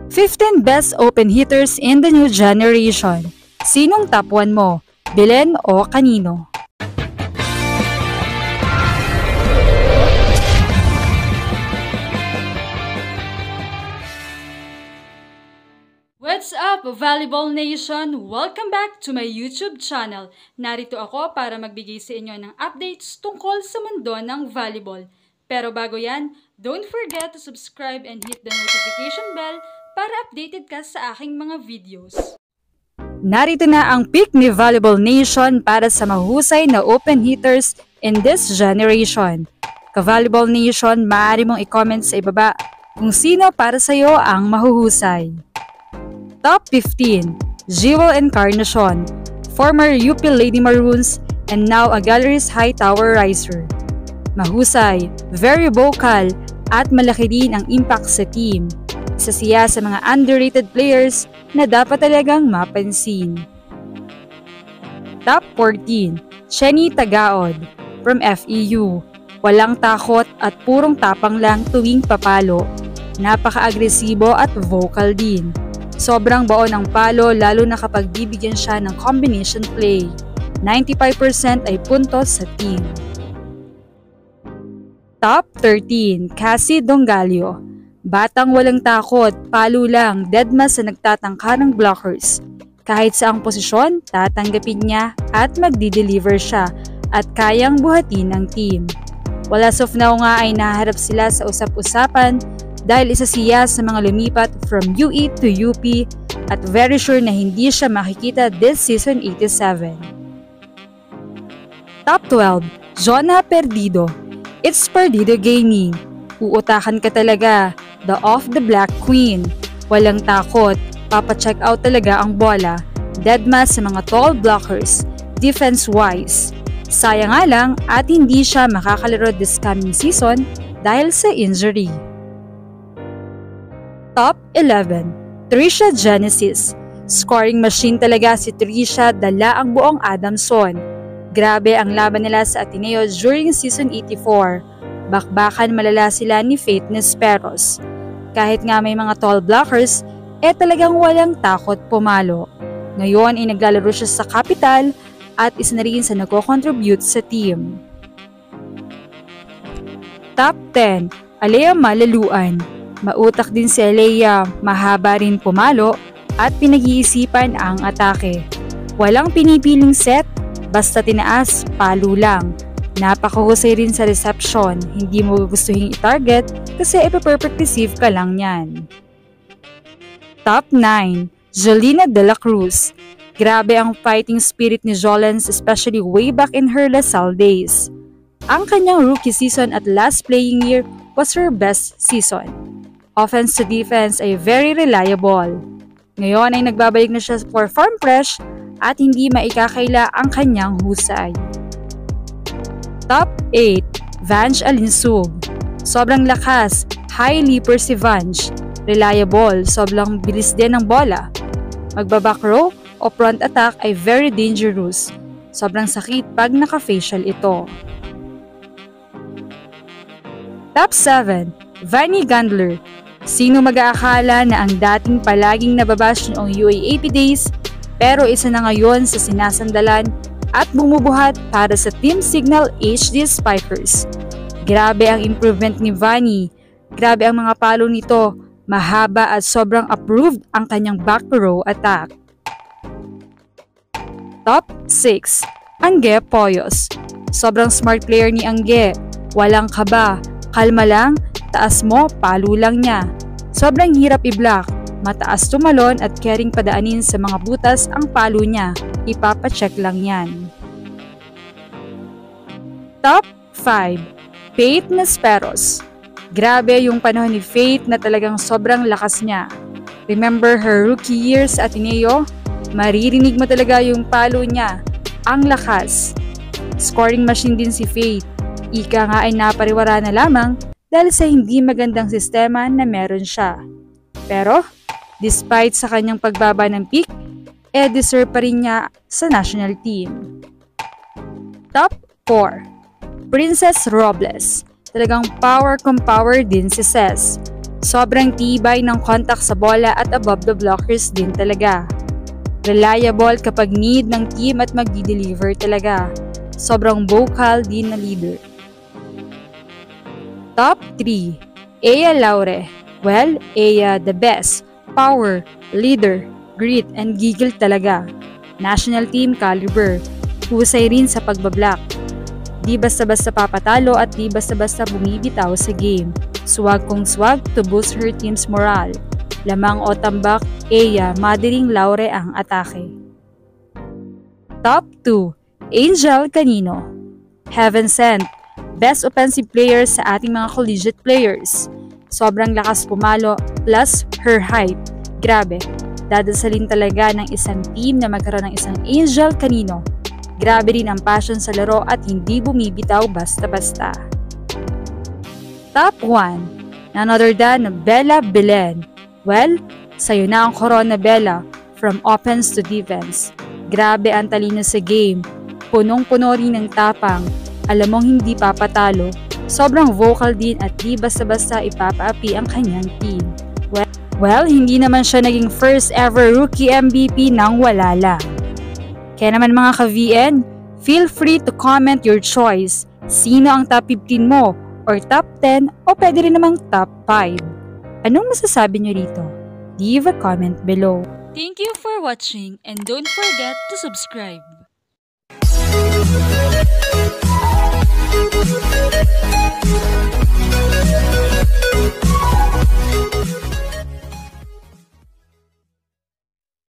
15 best open hitters in the new generation. Sinong top 1 mo? Belen o kanino? What's up, Volleyball Nation? Welcome back to my YouTube channel. Narito ako para magbigay sa inyo ng updates tungkol sa mundo ng volleyball. Pero bago yan, don't forget to subscribe and hit the notification bell para updated ka sa aking mga videos. Narito na ang pick ni Volleyball Nation para sa mahusay na open hitters in this generation. Ka-Volleyball Nation, maaari mong i-comment sa ibaba kung sino para sa'yo ang mahuhusay. Top 15, Jewel Encarnacion, former UP Lady Maroons and now a Galleries High Tower riser. Mahusay, very vocal at malaki din ang impact sa team. Isa siya sa mga underrated players na dapat talagang mapansin. Top 14, Chenny Tagaod, from FEU. Walang takot at purong tapang lang tuwing papalo. Napaka-agresibo at vocal din. Sobrang baon ang palo lalo na kapag bibigyan siya ng combination play. 95% ay puntos sa team. Top 13, Cassie Dongalio. Batang walang takot, palo lang, deadma sa nagtatangka ng blockers. Kahit saang posisyon, tatanggapin niya at magdi-deliver siya at kayang buhatin ng team. Wala of now nga ay naharap sila sa usap-usapan dahil isa siya sa mga lumipat from UE to UP at very sure na hindi siya makikita this season 87. Top 12, Jonna Perdido. It's Perdido Gaming. Uutakan ka talaga. The off the black queen. Walang takot. Papacheck out talaga ang bola. Deadma sa mga tall blockers. Defense-wise. Sayang nga lang at hindi siya makakalaro this coming season dahil sa injury. Top 11, Trisha Genesis. Scoring machine talaga si Trisha, dala ang buong Adamson. Grabe ang laban nila sa Ateneo during season 84. Bakbakan malala sila ni Faith Nesperos. Kahit nga may mga tall blockers, talagang walang takot pumalo. Ngayon ay naglalaro siya sa Capital at isa na rin sa nagko-contribute sa team. Top 10, Alea Malaluan. Mautak din si Alea, mahaba rin pumalo at pinag-iisipan ang atake. Walang pinipiling set, basta tinaas, palo lang. Napakahusay rin sa reception, hindi mo gustuhin i-target kasi ipa-perfect receive ka lang yan. Top 9, Jolina De La Cruz. Grabe ang fighting spirit ni Jolens, especially way back in her LaSalle days. Ang kanyang rookie season at last playing year was her best season. Offense to defense ay very reliable. Ngayon ay nagbabalik na siya for farm fresh at hindi maikakaila ang kanyang husay. Top 8, Vange Alinsug. Sobrang lakas, high leaper si Vange. Reliable, sobrang bilis din ng bola. Magbaback row o front attack ay very dangerous. Sobrang sakit pag naka-facial ito. Top 7, Vanny Gandler. Sino mag-aakala na ang dating palaging nababash noong UAAP days pero isa na ngayon sa sinasandalan at bumubuhat para sa Team Signal HD Spikers. Grabe ang improvement ni Vanny. Grabe ang mga palo nito. Mahaba at sobrang approved ang kanyang back row attack. Top 6, Angge Poyos. Sobrang smart player ni Angge. Walang kaba. Kalma lang, taas mo, palo lang niya. Sobrang hirap i-block. Mataas tumalon at caring padaanin sa mga butas ang palo niya. Ipapacheck lang yan. Top 5, Faith Nesperos. Grabe yung panahon ni Faith na talagang sobrang lakas niya. Remember her rookie years at Ateneo? Maririnig mo talaga yung palo niya. Ang lakas. Scoring machine din si Faith. Ika nga ay napariwara na lamang dahil sa hindi magandang sistema na meron siya. Pero, despite sa kanyang pagbaba ng peak, deserve pa rin niya sa national team. Top 4, Princess Robles. Talagang power kung power din si Ces. Sobrang tibay ng contact sa bola at above the blockers din talaga. Reliable kapag need ng team at magdi-deliver talaga. Sobrang vocal din na leader. Top 3. Aya Laure. Well, Aya the best. Power, leader, grit, and giggle talaga. National team caliber. Husay rin sa pagbablock. Di basta-basta papatalo at di basta-basta bumibitaw sa game. Swag kung swag to boost her team's morale. Lamang o tambak, Aya, Madaling Laure ang atake. Top 2. Angel Canino. Heaven sent. Best offensive player sa ating mga collegiate players. Sobrang lakas pumalo plus her height. Grabe, dadasalin talaga ng isang team na magkaroon ng isang Angel Canino. Grabe rin ang passion sa laro at hindi bumibitaw basta-basta. Top 1. None other than Bella Belen. Well, sayo na ang corona, Bella, from offense to defense. Grabe ang talino sa game. Punong-puno rin ng tapang. Alam mong hindi papatalo. Sobrang vocal din at di basta-basta ipapaapi ang kanyang team. Well, hindi naman siya naging first ever rookie MVP nang wala lang. Kaya naman mga ka-VN, feel free to comment your choice. Sino ang top 15 mo? Or top 10? O pwede rin namang top 5? Anong masasabi nyo rito? Leave a comment below. Thank you for watching and don't forget to subscribe. We'll be right back.